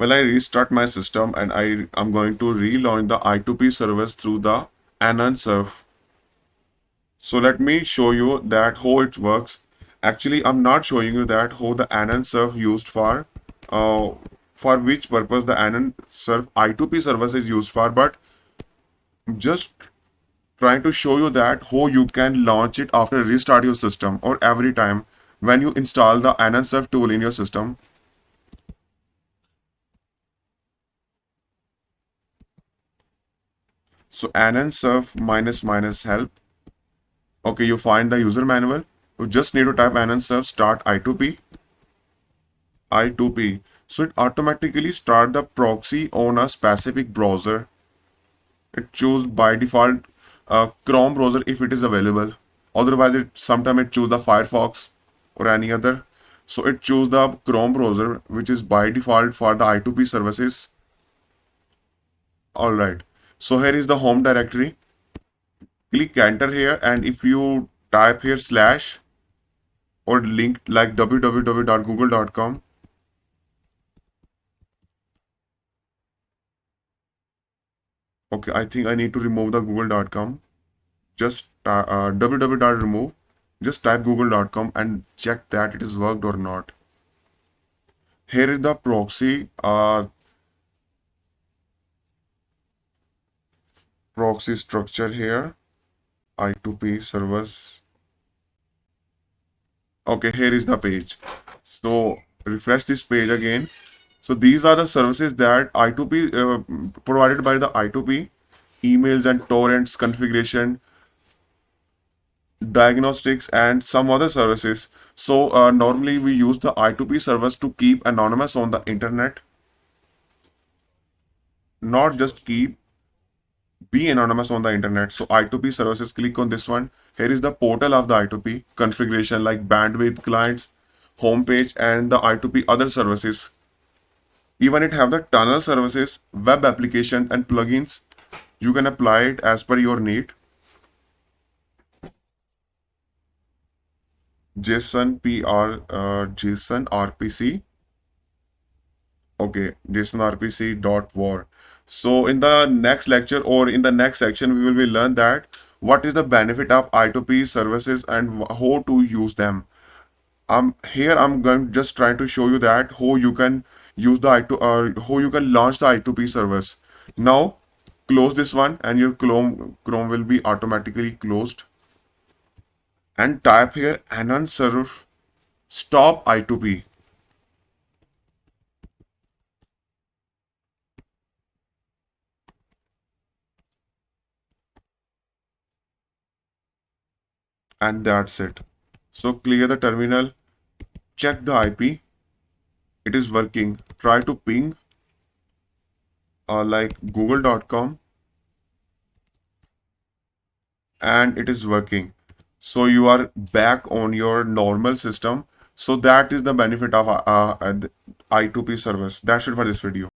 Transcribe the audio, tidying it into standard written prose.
Well, I restart my system and I'm going to relaunch the I2P service through the Anonsurf. So let me show you that how it works. Actually, I'm not showing you that how the Anonsurf used uh, for which purpose the Anonsurf I2P service is used for, but just trying to show you that how you can launch it after restart your system or every time when you install the Anonsurf tool in your system. So Anonsurf minus minus help. Okay, you find the user manual. You just need to type Anonsurf start I2P. I2P. So it automatically start the proxy on a specific browser. It choose by default Chrome browser if it is available. Otherwise, it sometimes it choose the Firefox or any other. So it choose the Chrome browser, which is by default for the I2P services. All right. So here is the home directory. Click enter here, and if you type here slash or link like www.google.com. Okay, I think I need to remove the google.com. Just www.remove. Just type google.com and check that it is worked or not. Here is the proxy structure here. I2P service. Okay, here is the page. So refresh this page again. So these are the services that I2P provided by the I2P, emails and torrents configuration, diagnostics and some other services. So normally we use the I2P service to keep anonymous on the internet, not just keep, be anonymous on the internet. So I2P services, click on this one. Here is the portal of the I2P configuration like bandwidth, clients, homepage and the I2P other services. Even it have the tunnel services, web application and plugins. You can apply it as per your need. JSON RPC. Okay, JSON-RPC.war. So in the next lecture or in the next section, we will be learn that what is the benefit of I2P services and how to use them. Here I'm going just trying to show you that how you can use the I2 how you can launch the I2P service. Now close this one and your Chrome will be automatically closed and type here Anonsurf stop I2P. And that's it. So clear the terminal, check the IP, it is working. Try to ping like google.com and it is working. So you are back on your normal system. So that is the benefit of I2P service. That's it for this video.